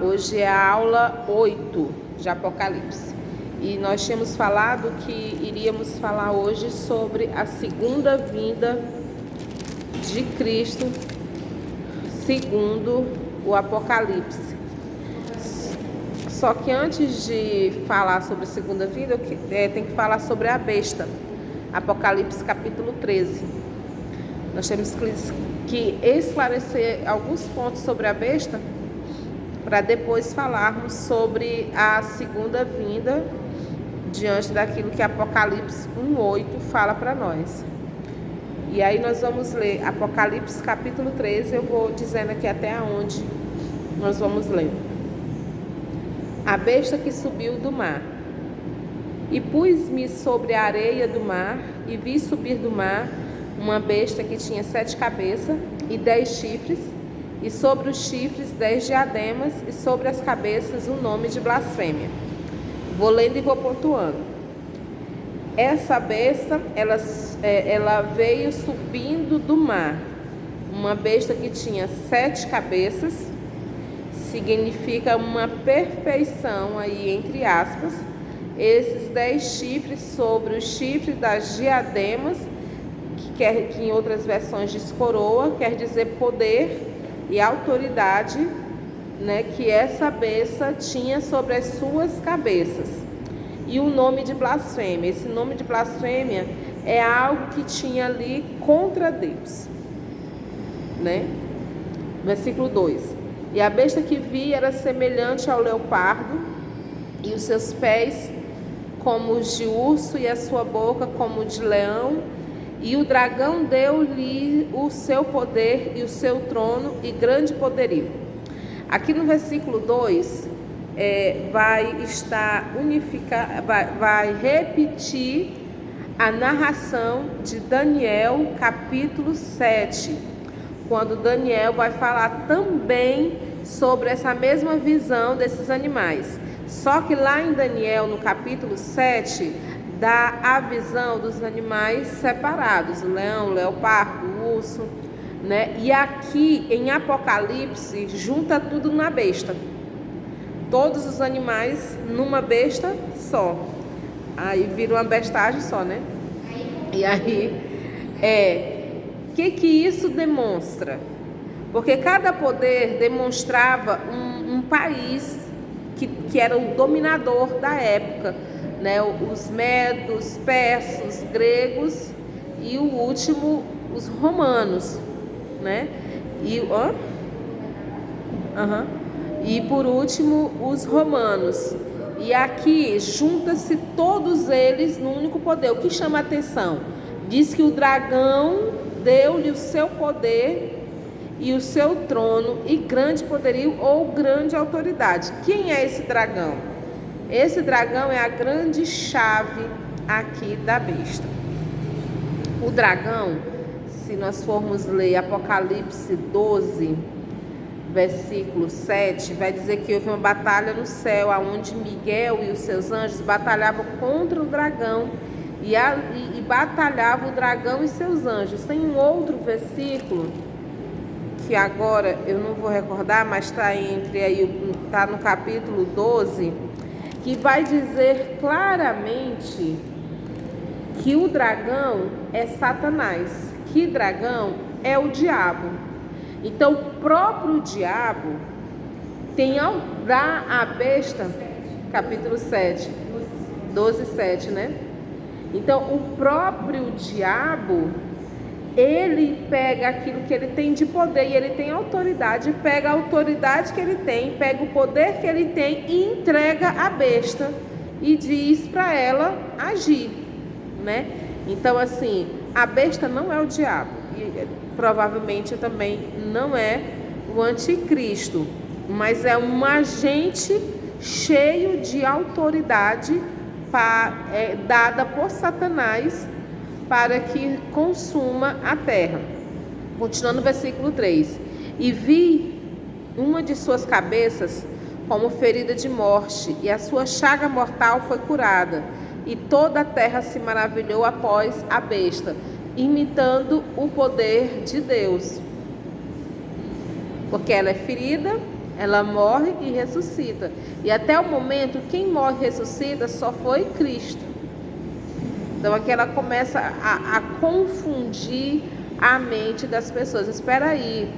Hoje é a aula 8 de Apocalipse. E nós tínhamos falado que iríamos falar hoje sobre a segunda vinda de Cristo, segundo o Apocalipse. Só que antes de falar sobre a segunda vinda, tem que falar sobre a besta. Apocalipse capítulo 13. Nós temos que esclarecer alguns pontos sobre a besta, para depois falarmos sobre a segunda vinda, diante daquilo que Apocalipse 1:8 fala para nós. E aí nós vamos ler Apocalipse capítulo 13, eu vou dizendo aqui até onde nós vamos ler. A besta que subiu do mar. E pus-me sobre a areia do mar, e vi subir do mar uma besta que tinha 7 cabeças e 10 chifres, e sobre os chifres 10 diademas, e sobre as cabeças um nome de blasfêmia. Vou lendo e vou pontuando. Essa besta, ela veio subindo do mar. Uma besta que tinha 7 cabeças, significa uma perfeição aí, entre aspas. Esses 10 chifres sobre os chifres das diademas, que em outras versões diz coroa, quer dizer poder e autoridade, né, que essa besta tinha sobre as suas cabeças. E o nome de blasfêmia. Esse nome de blasfêmia é algo que tinha ali contra Deus, né? Versículo 2. E a besta que vi era semelhante ao leopardo, e os seus pés como os de urso, e a sua boca como de leão. E o dragão deu-lhe o seu poder e o seu trono e grande poderio. Aqui no versículo 2, vai estar vai repetir a narração de Daniel, capítulo 7, quando Daniel vai falar também sobre essa mesma visão desses animais. Só que lá em Daniel, no capítulo 7, dá a visão dos animais separados, leão, leopardo, urso, né? E aqui em Apocalipse junta tudo na besta, todos os animais numa besta só, aí vira uma bestagem só, né? E aí que isso demonstra? Porque cada poder demonstrava um país que era o dominador da época, né? Os medos, persas, gregos e o último, os romanos, né? E por último, os romanos. E aqui junta-se todos eles no único poder. O que chama a atenção? Diz que o dragão deu-lhe o seu poder e o seu trono e grande poderio ou grande autoridade. Quem é esse dragão? Esse dragão é a grande chave aqui da besta. O dragão, se nós formos ler Apocalipse 12, versículo 7, vai dizer que houve uma batalha no céu, onde Miguel e os seus anjos batalhavam contra o dragão e batalhava o dragão e seus anjos. Tem um outro versículo que agora eu não vou recordar, mas está no capítulo 12, que vai dizer claramente que o dragão é Satanás, que dragão é o diabo. Então o próprio diabo dá a besta, capítulo 7, 12, 7, né? Então o próprio diabo, ele pega aquilo que ele tem de poder e ele tem autoridade, pega a autoridade que ele tem, pega o poder que ele tem e entrega à besta e diz para ela agir, né? Então assim, a besta não é o diabo e provavelmente também não é o anticristo, mas é um agente cheio de autoridade dada por Satanás para que consuma a terra. Continuando no versículo 3. E vi uma de suas cabeças como ferida de morte, e a sua chaga mortal foi curada. E toda a terra se maravilhou após a besta, imitando o poder de Deus. Porque ela é ferida, Ela morre e ressuscita. E até o momento, quem morre e ressuscita só foi Cristo. Então aqui ela começa a confundir a mente das pessoas. Espera aí,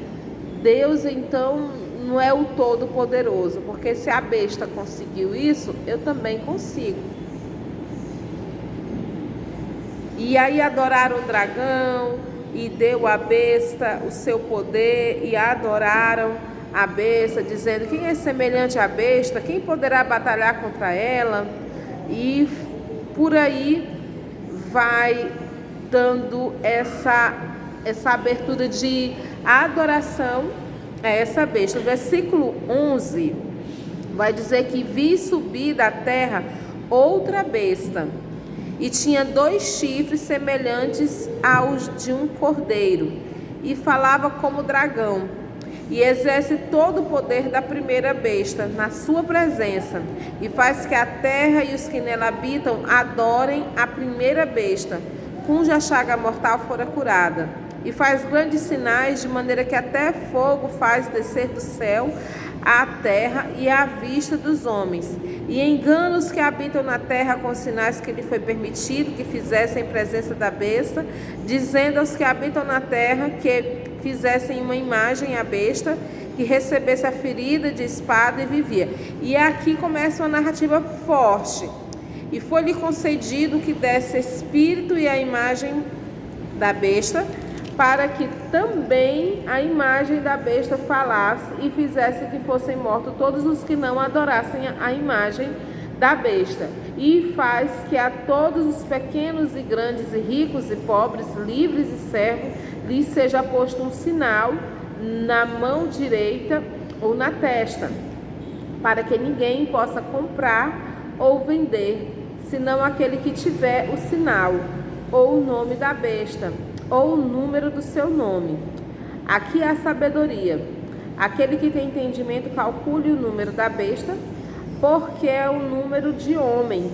Deus então não é o Todo-Poderoso, porque se a besta conseguiu isso, eu também consigo. E aí adoraram o dragão e deu à besta o seu poder e adoraram a besta, dizendo: quem é semelhante à besta? Quem poderá batalhar contra ela? E por aí vai dando essa abertura de adoração a essa besta. O versículo 11 vai dizer que vi subir da terra outra besta, e tinha 2 chifres semelhantes aos de um cordeiro, e falava como dragão, e exerce todo o poder da primeira besta na sua presença, e faz que a terra e os que nela habitam adorem a primeira besta, cuja chaga mortal fora curada, e faz grandes sinais, de maneira que até fogo faz descer do céu à terra e à vista dos homens, e engana os que habitam na terra com sinais que lhe foi permitido que fizessem em presença da besta, dizendo aos que habitam na terra que fizessem uma imagem à besta, que recebesse a ferida de espada e vivia. E aqui começa uma narrativa forte. E foi-lhe concedido que desse espírito e a imagem da besta, para que também a imagem da besta falasse e fizesse que fossem mortos todos os que não adorassem a imagem da besta. E faz que a todos os pequenos e grandes, e ricos e pobres, livres e servos, lhes seja posto um sinal na mão direita ou na testa, para que ninguém possa comprar ou vender, senão aquele que tiver o sinal, ou o nome da besta, ou o número do seu nome. Aqui há a sabedoria. Aquele que tem entendimento, calcule o número da besta, porque é o número de homem,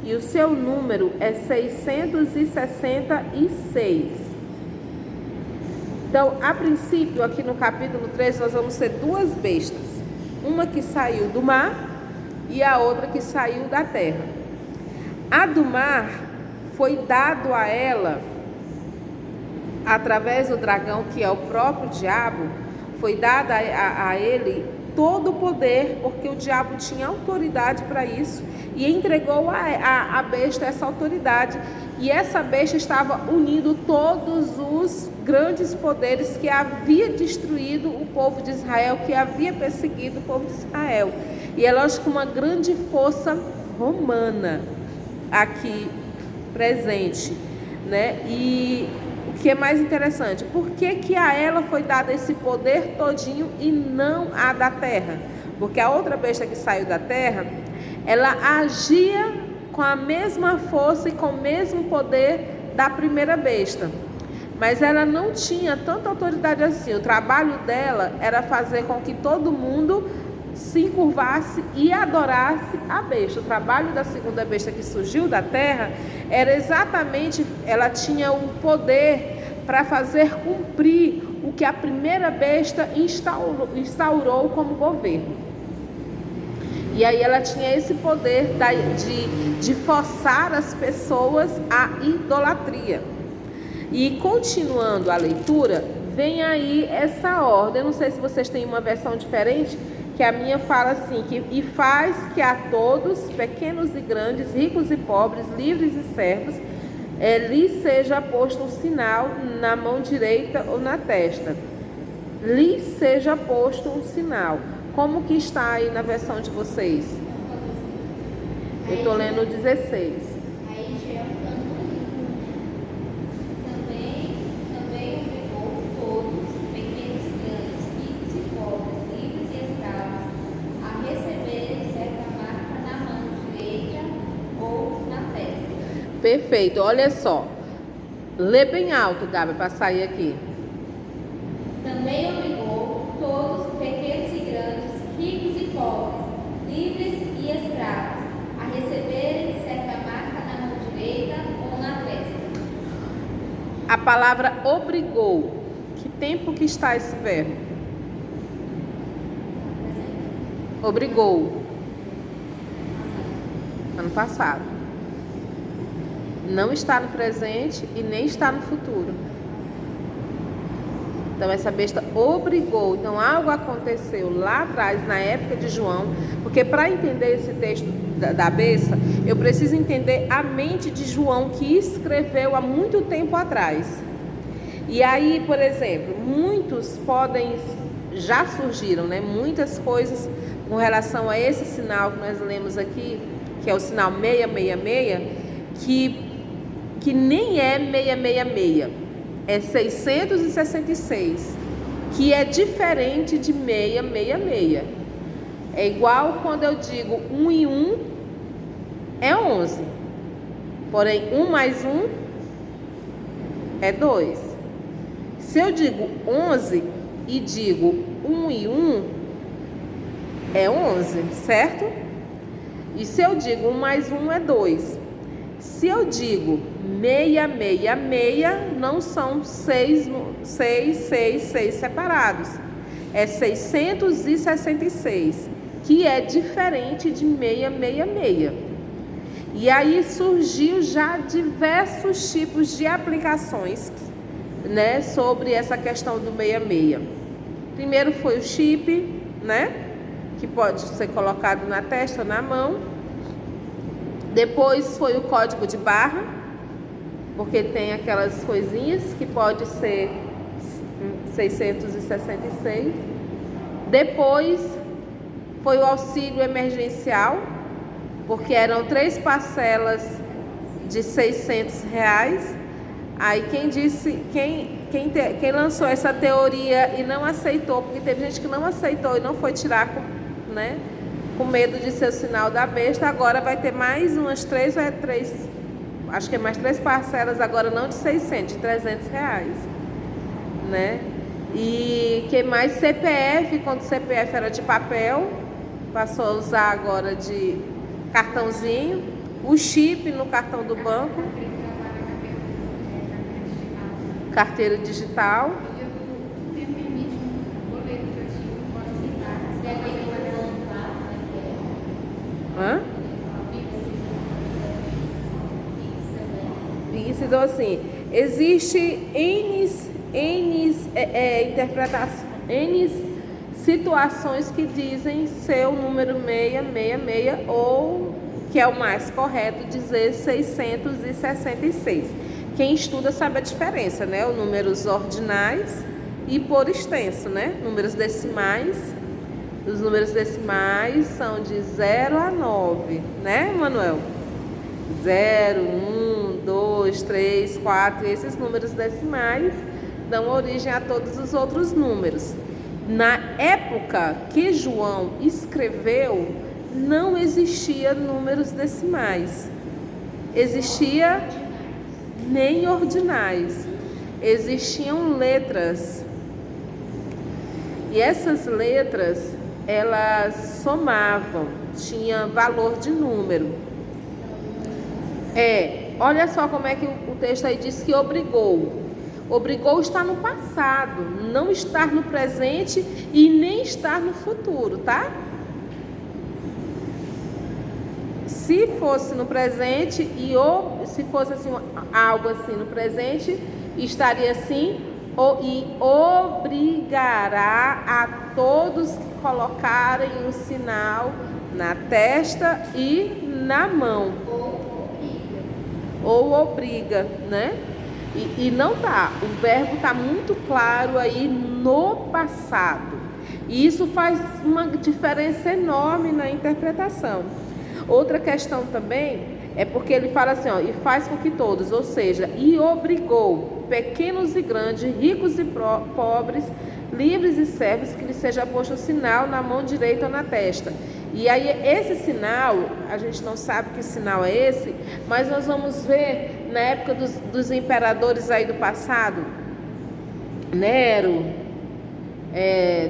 e o seu número é 666. Então, a princípio, aqui no capítulo 3, nós vamos ter 2 bestas. Uma que saiu do mar e a outra que saiu da terra. A do mar foi dado a ela, através do dragão, que é o próprio diabo, foi dado a ele todo o poder, porque o diabo tinha autoridade para isso, e entregou a besta essa autoridade. E essa besta estava unindo todos os grandes poderes que havia destruído o povo de Israel, que havia perseguido o povo de Israel. E é lógico, uma grande força romana aqui presente, né? E o que é mais interessante, por que a ela foi dado esse poder todinho e não a da terra? Porque a outra besta que saiu da terra, ela agia com a mesma força e com o mesmo poder da primeira besta, mas ela não tinha tanta autoridade assim. O trabalho dela era fazer com que todo mundo se encurvasse e adorasse a besta. O trabalho da segunda besta que surgiu da terra era exatamente, ela tinha o poder para fazer cumprir o que a primeira besta instaurou como governo. E aí ela tinha esse poder de forçar as pessoas à idolatria. E continuando a leitura, vem aí essa ordem. Eu não sei se vocês têm uma versão diferente, que a minha fala assim, e faz que a todos, pequenos e grandes, ricos e pobres, livres e servos, lhes seja posto um sinal na mão direita ou na testa. Lhes seja posto um sinal. Como que está aí na versão de vocês? Eu estou lendo o 16. Perfeito, olha só. Lê bem alto, Gabi, para sair aqui. Também obrigou todos, pequenos e grandes, ricos e pobres, livres e escravos, a receberem certa marca na mão direita ou na testa. A palavra obrigou. Que tempo que está esse verbo? Obrigou. Ano passado. Não está no presente e nem está no futuro. Então essa besta obrigou. Então algo aconteceu lá atrás, na época de João, porque para entender esse texto da besta, eu preciso entender a mente de João, que escreveu há muito tempo atrás. E aí, por exemplo, já surgiram, né, muitas coisas com relação a esse sinal que nós lemos aqui, que é o sinal 666, que nem é 666, é 666, que é diferente de 666. É igual quando eu digo 1 e 1 é 11, porém 1 mais 1 é 2. Se eu digo 11 e digo 1 e 1 é 11, certo? E se eu digo 1 mais 1 é 2. Se eu digo 666, não são 6 separados. É 666, que é diferente de 666. E aí surgiu já diversos tipos de aplicações, né, sobre essa questão do 66. Primeiro foi o chip, né, que pode ser colocado na testa ou na mão. Depois foi o código de barra, porque tem aquelas coisinhas que pode ser 666. Depois foi o auxílio emergencial, porque eram 3 parcelas de R$600. Aí quem lançou essa teoria e não aceitou, porque teve gente que não aceitou e não foi tirar com medo de ser o sinal da besta, agora vai ter mais umas 3, acho que é mais 3 parcelas agora, não de 600, de R$300, né? E que mais? CPF, quando o CPF era de papel, passou a usar agora de cartãozinho, o chip no cartão do banco, carteira digital. Hã? Isso, então assim, existe N interpretações, N situações que dizem ser o número 666, ou, que é o mais correto, dizer 666. Quem estuda sabe a diferença, né? Os números ordinais e por extenso, né? Números decimais. Os números decimais são de 0 a 9, né, Manuel? 0, 1, 2, 3, 4, esses números decimais dão origem a todos os outros números. Na época que João escreveu, não existia números decimais. Existia nem ordinais. Existiam letras. E essas letras, elas somavam, tinha valor de número. Olha só como é que o texto aí diz que obrigou. Obrigou está no passado, não estar no presente e nem estar no futuro, tá? Se fosse no presente se fosse assim, algo assim no presente, estaria assim: e obrigará a todos que colocarem um sinal na testa e na mão. Ou obriga, né? E não tá. O verbo tá muito claro aí no passado. E isso faz uma diferença enorme na interpretação. Outra questão também é porque ele fala assim, e faz com que todos, ou seja, e obrigou pequenos e grandes, ricos e pobres, livres e servos, que lhe seja posto o sinal na mão direita ou na testa. E aí esse sinal, a gente não sabe que sinal é esse, mas nós vamos ver na época dos imperadores aí do passado, Nero,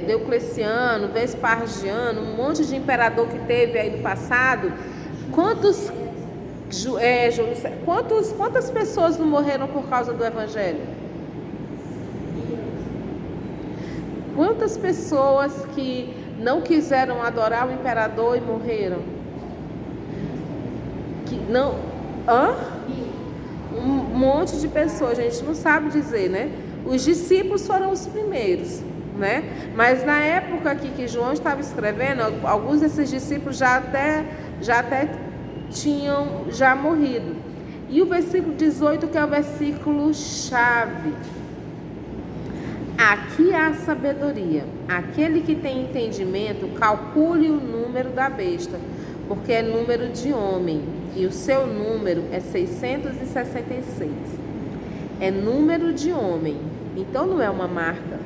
Diocleciano, Vespargiano, um monte de imperador que teve aí no passado. Quantas pessoas não morreram por causa do evangelho? Quantas pessoas que não quiseram adorar o imperador e morreram? Que não... Um monte de pessoas, a gente não sabe dizer, né? Os discípulos foram os primeiros, né? Mas na época aqui que João estava escrevendo, alguns desses discípulos já até tinham morrido. E o versículo 18, que é o versículo chave. Aqui há sabedoria. Aquele que tem entendimento, calcule o número da besta, porque é número de homem, e o seu número é 666. É número de homem, então não é uma marca.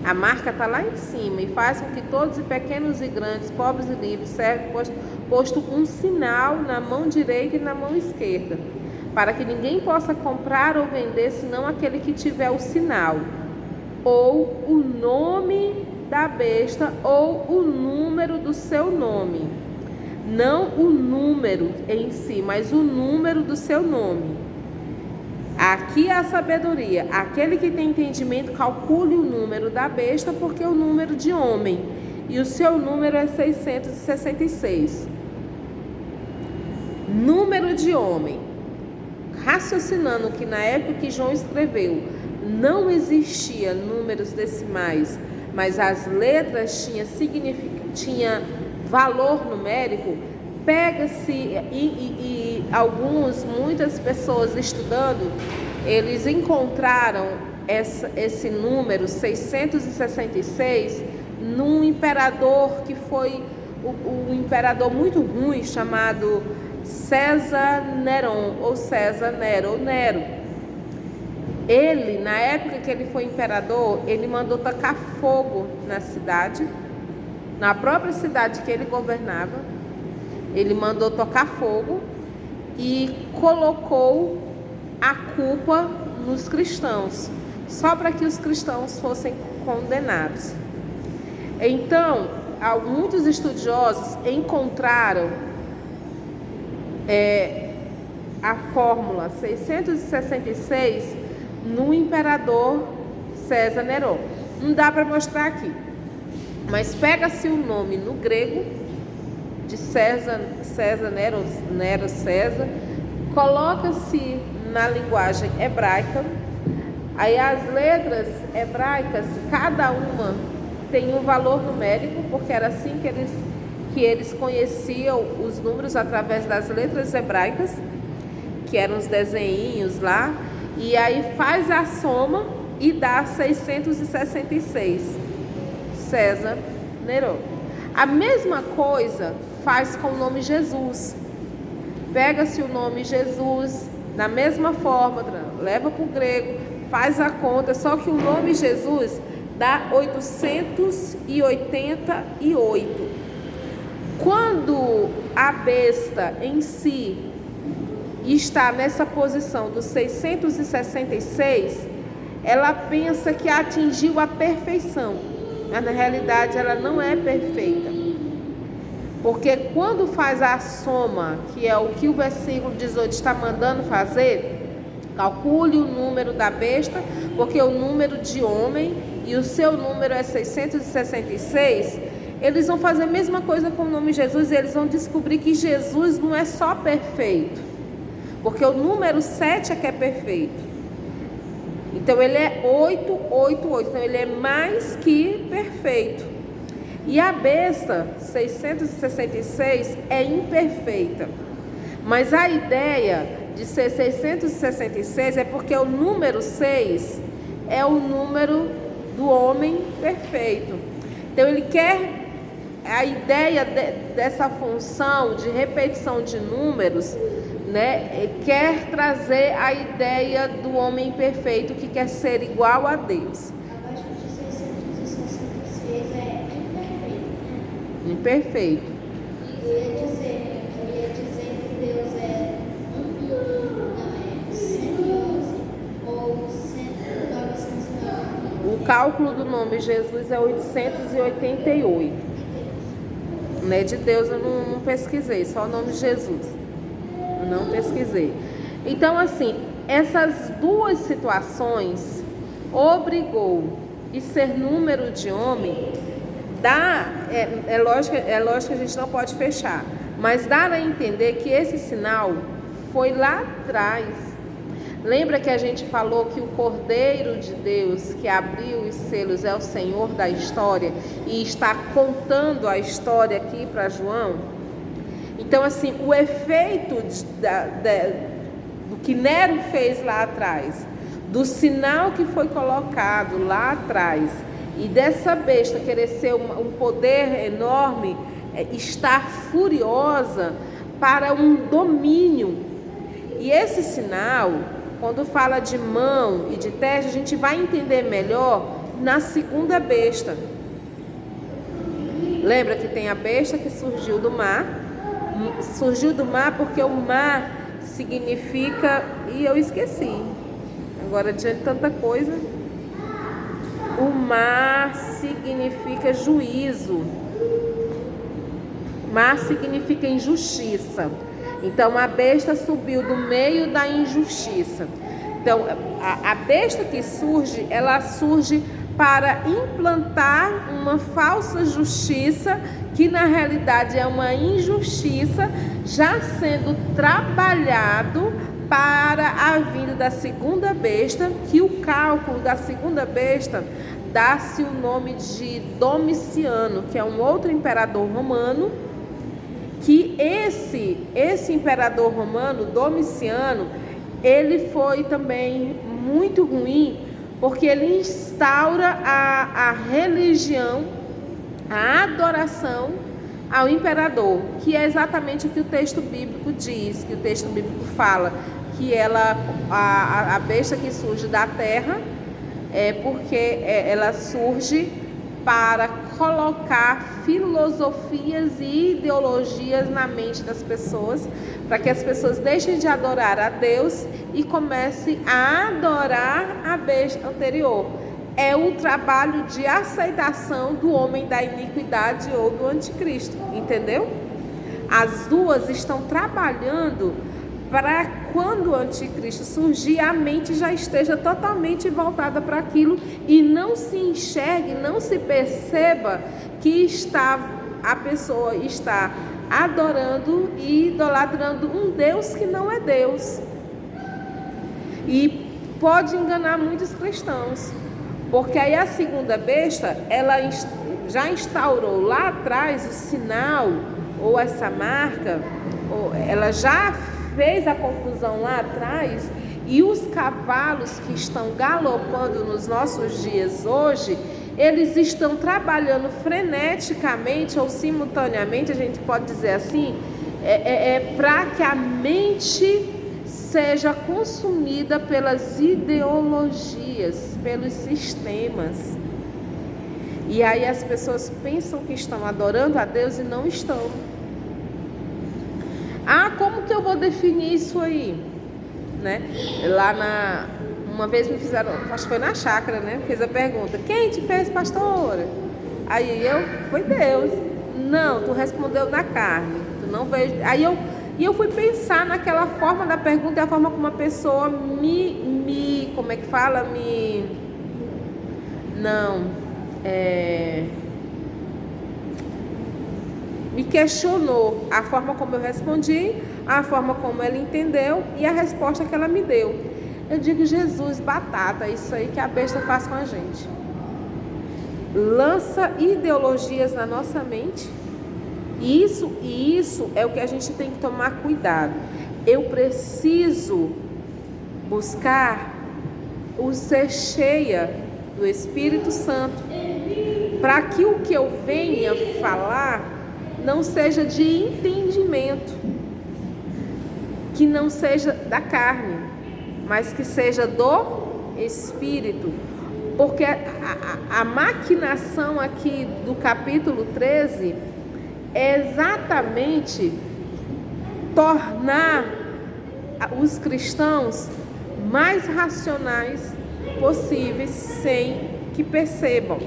A marca está lá em cima e faz com que todos, pequenos e grandes, pobres e livres, serve posto um sinal na mão direita e na mão esquerda, para que ninguém possa comprar ou vender, senão aquele que tiver o sinal, ou o nome da besta, ou o número do seu nome. Não o número em si, mas o número do seu nome. Aqui há sabedoria. Aquele que tem entendimento, calcule o número da besta, porque é o número de homem, e o seu número é 666. Número de homem. Raciocinando que na época que João escreveu, não existia números decimais, mas as letras tinha valor numérico. Pega-se e muitas pessoas estudando, eles encontraram esse número 666 num imperador que foi um imperador muito ruim, chamado César Neron, ou César Nero, ou Nero. Ele, na época que ele foi imperador, ele mandou tacar fogo na cidade, na própria cidade que ele governava. Ele mandou tocar fogo e colocou a culpa nos cristãos, só para que os cristãos fossem condenados. Então, muitos estudiosos encontraram a fórmula 666 no imperador César Nero. Não dá para mostrar aqui, mas pega-se o nome no grego de César Nero César, coloca-se na linguagem hebraica, aí as letras hebraicas, cada uma tem um valor numérico, porque era assim que eles conheciam os números, através das letras hebraicas, que eram os desenhinhos lá, e aí faz a soma e dá 666. César Nero. A mesma coisa faz com o nome Jesus. Pega-se o nome Jesus, da mesma forma, leva para o grego, faz a conta, só que o nome Jesus dá 888. Quando a besta em si está nessa posição dos 666, ela pensa que atingiu a perfeição, mas na realidade ela não é perfeita. Porque quando faz a soma, que é o que o versículo 18 está mandando fazer, calcule o número da besta, porque é o número de homem e o seu número é 666, eles vão fazer a mesma coisa com o nome Jesus, e eles vão descobrir que Jesus não é só perfeito, porque o número 7 é que é perfeito. Então ele é 888, então ele é mais que perfeito. E a besta 666 é imperfeita. Mas a ideia de ser 666 é porque o número 6 é o número do homem perfeito. Então ele quer, a ideia dessa função de repetição de números, né, quer trazer a ideia do homem perfeito que quer ser igual a Deus. Abaixo de 666 é imperfeito. Imperfeito. Eu ia dizer que Deus é 111 ou 909. O cálculo do nome Jesus é 888. Né? De Deus eu não pesquisei, só o nome Jesus. Não pesquisei. Então, assim, essas duas situações obrigou e ser número de homem, é lógico que a gente não pode fechar, mas dá a entender que esse sinal foi lá atrás. Lembra que a gente falou que o Cordeiro de Deus que abriu os selos é o Senhor da história e está contando a história aqui para João? Então, assim, o efeito do que Nero fez lá atrás, do sinal que foi colocado lá atrás, e dessa besta querer ser um poder enorme, estar furiosa para um domínio. E esse sinal, quando fala de mão e de teste, a gente vai entender melhor na segunda besta. Lembra que tem a besta que surgiu do mar porque o mar significa, e eu esqueci, agora diante de tanta coisa, o mar significa juízo, mar significa injustiça. Então a besta subiu do meio da injustiça. Então a besta que surge, ela surge para implantar uma falsa justiça, que na realidade é uma injustiça, já sendo trabalhado para a vinda da segunda besta, que o cálculo da segunda besta dá-se o nome de Domiciano, que é um outro imperador romano, que esse imperador romano, Domiciano, ele foi também muito ruim, porque ele instaura a religião, a adoração ao imperador, que é exatamente o que o texto bíblico diz, que o texto bíblico fala, que a besta que surge da terra é porque ela surge para colocar filosofias e ideologias na mente das pessoas, para que as pessoas deixem de adorar a Deus e comecem a adorar a besta anterior. É o trabalho de aceitação do homem da iniquidade ou do anticristo, entendeu? As duas estão trabalhando para quando o anticristo surgir, a mente já esteja totalmente voltada para aquilo e não se enxergue, não se perceba que a pessoa está adorando e idolatrando um Deus que não é Deus. E pode enganar muitos cristãos, porque aí a segunda besta, ela já instaurou lá atrás o sinal, ou essa marca, ou ela já fez a confusão lá atrás, e os cavalos que estão galopando nos nossos dias hoje, eles estão trabalhando freneticamente ou simultaneamente, a gente pode dizer assim, para que a mente seja consumida pelas ideologias, pelos sistemas. E aí as pessoas pensam que estão adorando a Deus e não estão. Como que eu vou definir isso aí? Né? Uma vez me fizeram, acho que foi na chácara, né? Fez a pergunta: quem te fez pastora? Aí foi Deus. Não, tu respondeu na carne. Tu não vejo. Aí eu fui pensar naquela forma da pergunta e a forma como a pessoa como é que fala? Me questionou a forma como eu respondi, a forma como ela entendeu e a resposta que ela me deu. Eu digo: Jesus, batata, isso aí que a besta faz com a gente. Lança ideologias na nossa mente. E isso é o que a gente tem que tomar cuidado. Eu preciso buscar o ser cheia do Espírito Santo, para que o que eu venha falar não seja de entendimento, que não seja da carne, mas que seja do Espírito. Porque a maquinação aqui do capítulo 13 é exatamente tornar os cristãos mais racionais possíveis, sem que percebam.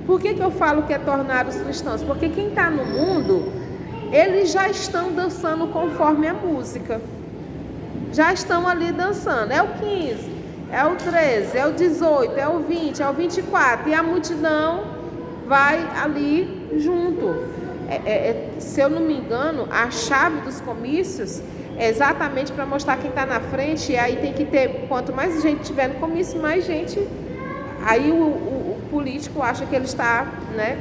Por que eu falo que é tornar os cristãos? Porque quem está no mundo, eles já estão dançando conforme a música. Já estão ali dançando. É o 15. é o 13, é o 18, é o 20, é o 24. E a multidão vai ali junto. Se eu não me engano, a chave dos comícios é exatamente para mostrar quem está na frente. E aí tem que ter, quanto mais gente tiver no comício, mais gente. Aí o político acha que ele está, né?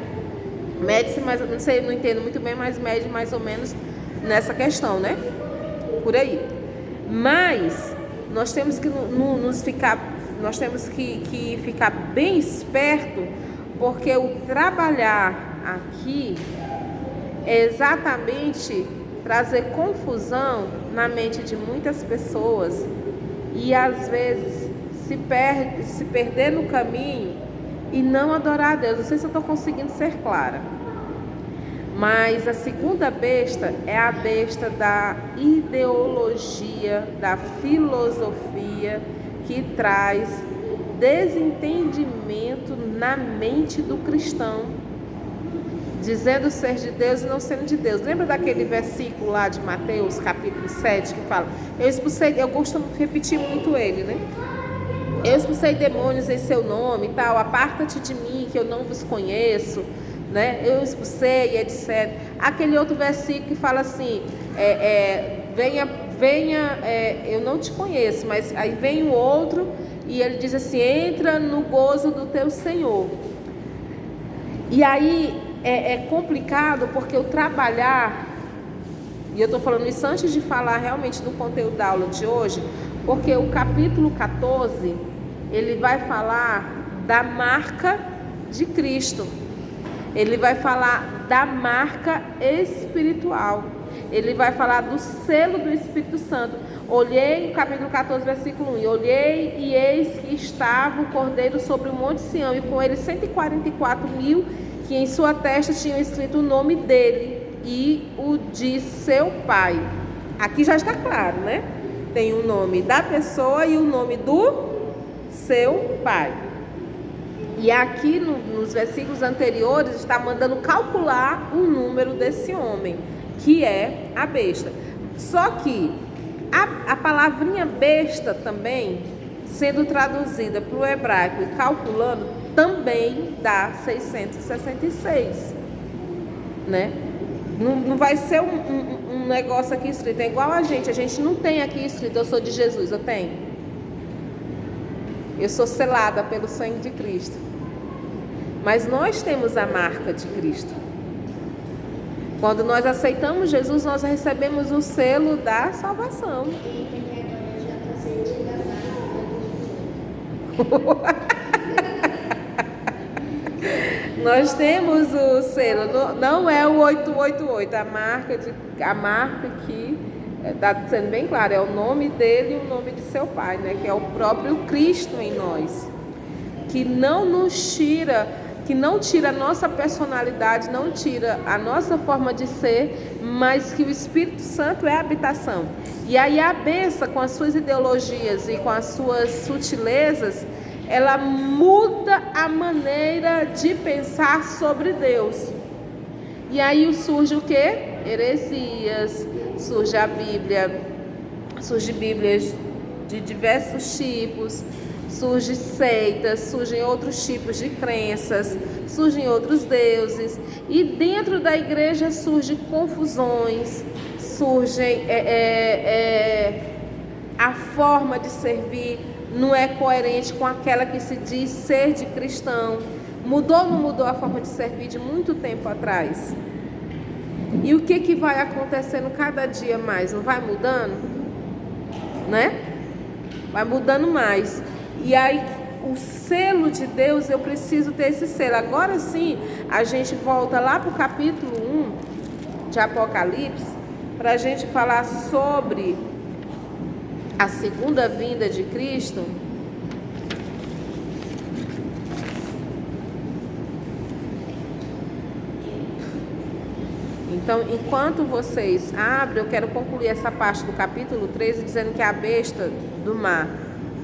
Mede-se, mas não sei, não entendo muito bem, mas mede mais ou menos nessa questão, né? Por aí. Mas nós temos que nós temos que ficar bem esperto, porque o trabalhar aqui é exatamente trazer confusão na mente de muitas pessoas e às vezes se perder no caminho e não adorar a Deus. Não sei se eu estou conseguindo ser clara. Mas a segunda besta é a besta da ideologia, da filosofia, que traz desentendimento na mente do cristão, dizendo ser de Deus e não sendo de Deus. Lembra daquele versículo lá de Mateus, capítulo 7, que fala, eu costumo repetir muito ele, né? Eu expulsei demônios em seu nome e tal, aparta-te de mim que eu não vos conheço, né? Eu expulsei, etc. Aquele outro versículo que fala assim, venha, eu não te conheço, mas aí vem o outro e ele diz assim, entra no gozo do teu Senhor. E aí é complicado porque o trabalhar, e eu estou falando isso antes de falar realmente do conteúdo da aula de hoje, porque o capítulo 14, ele vai falar da marca de Cristo. Ele vai falar da marca espiritual. Ele vai falar do selo do Espírito Santo. Olhei, capítulo 14, versículo 1. E olhei e eis que estava o Cordeiro sobre o Monte Sião, e com ele 144.000, que em sua testa tinham escrito o nome dele e o de seu pai. Aqui já está claro, né? Tem o nome da pessoa e o nome do seu pai. E aqui nos versículos anteriores está mandando calcular o número desse homem, que é a besta. Só que a palavrinha besta também, sendo traduzida para o hebraico e calculando, também dá 666, né? Não vai ser um negócio aqui escrito, é igual a gente não tem aqui escrito, eu sou de Jesus, eu tenho. Eu sou selada pelo sangue de Cristo. Mas nós temos a marca de Cristo. Quando nós aceitamos Jesus, nós recebemos o selo da salvação. Nós temos o selo, não é o 888, a marca que está sendo bem claro, é o nome dele e o nome de seu pai, né? Que é o próprio Cristo em nós, que não tira a nossa personalidade, não tira a nossa forma de ser, mas que o Espírito Santo é a habitação. E aí a besta, com as suas ideologias e com as suas sutilezas, ela muda a maneira de pensar sobre Deus. E aí surge o quê? Heresias, surge a Bíblia, surge Bíblias de diversos tipos, surgem seitas, surgem outros tipos de crenças, surgem outros deuses. E dentro da igreja surgem confusões, surgem a forma de servir não é coerente com aquela que se diz ser de cristão. Mudou ou não mudou a forma de servir de muito tempo atrás? E o que vai acontecendo cada dia mais? Não vai mudando? Né? Vai mudando mais. E aí, o selo de Deus, eu preciso ter esse selo. Agora sim, a gente volta lá para o capítulo 1 de Apocalipse, para a gente falar sobre a segunda vinda de Cristo. Então, enquanto vocês abrem, eu quero concluir essa parte do capítulo 13, dizendo que a besta do mar,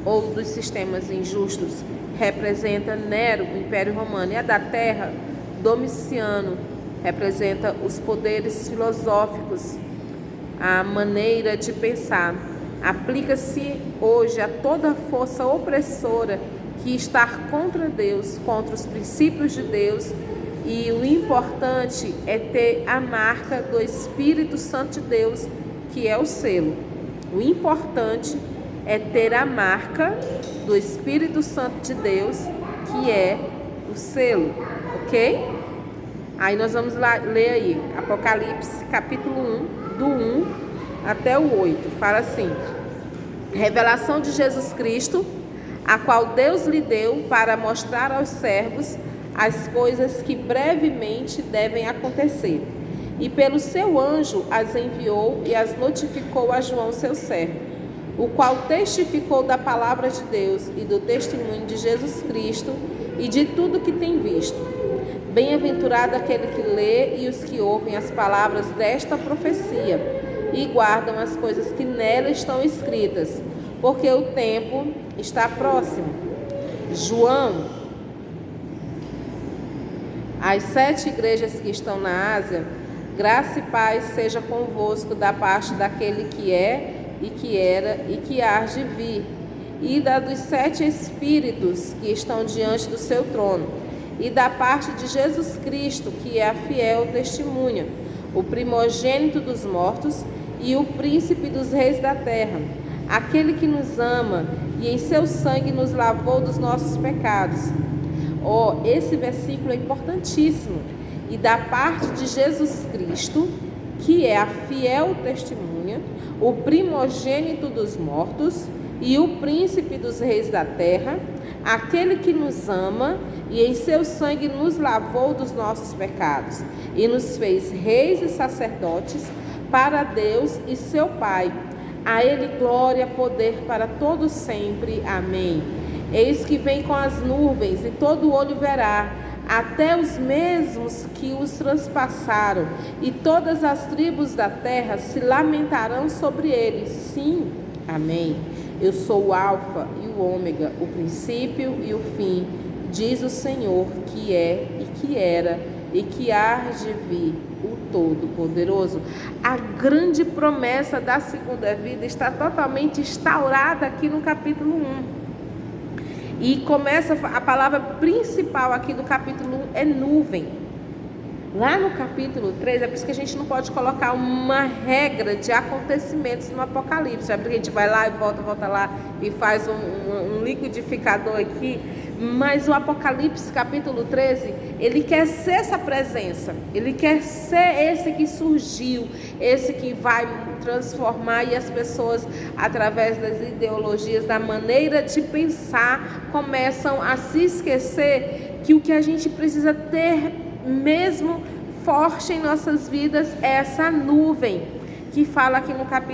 ou dos sistemas injustos, representa Nero, o Império Romano, e a da terra, Domiciano, representa os poderes filosóficos, a maneira de pensar. Aplica-se hoje a toda força opressora que está contra Deus, contra os princípios de Deus. E o importante é ter a marca do Espírito Santo de Deus, que é o selo. O importante é ter a marca do Espírito Santo de Deus, que é o selo, ok? Aí nós vamos lá ler aí, Apocalipse capítulo 1, do 1 até o 8. Fala assim: revelação de Jesus Cristo, a qual Deus lhe deu para mostrar aos servos as coisas que brevemente devem acontecer. E pelo seu anjo as enviou e as notificou a João, seu servo, o qual testificou da palavra de Deus e do testemunho de Jesus Cristo e de tudo que tem visto. Bem-aventurado aquele que lê e os que ouvem as palavras desta profecia e guardam as coisas que nela estão escritas, porque o tempo está próximo. João, às 7 igrejas que estão na Ásia, graça e paz seja convosco da parte daquele que é, e que era, e que há de vir, e da dos 7 Espíritos que estão diante do seu trono, e da parte de Jesus Cristo, que é a fiel testemunha, o primogênito dos mortos e o príncipe dos reis da terra, aquele que nos ama e em seu sangue nos lavou dos nossos pecados. Esse versículo é importantíssimo. E da parte de Jesus Cristo, que é a fiel testemunha, o primogênito dos mortos e o príncipe dos reis da terra, aquele que nos ama e em seu sangue nos lavou dos nossos pecados e nos fez reis e sacerdotes para Deus e seu Pai. A ele glória, poder para todos sempre. Amém. Eis que vem com as nuvens, e todo olho verá, até os mesmos que os transpassaram, e todas as tribos da terra se lamentarão sobre ele. Sim, amém. Eu sou o Alfa e o Ômega, o princípio e o fim, diz o Senhor, que é e que era e que há de vir, o Todo-Poderoso. A grande promessa da segunda vida está totalmente instaurada aqui no capítulo 1. E começa, a palavra principal aqui do capítulo 1 é nuvem. Lá no capítulo 3, é por isso que a gente não pode colocar uma regra de acontecimentos no Apocalipse. É porque a gente vai lá e volta lá e faz um liquidificador aqui. Mas o Apocalipse capítulo 13, ele quer ser essa presença. Ele quer ser esse que surgiu, esse que vai transformar, e as pessoas, através das ideologias, da maneira de pensar, começam a se esquecer que o que a gente precisa ter mesmo forte em nossas vidas é essa nuvem que fala aqui no capítulo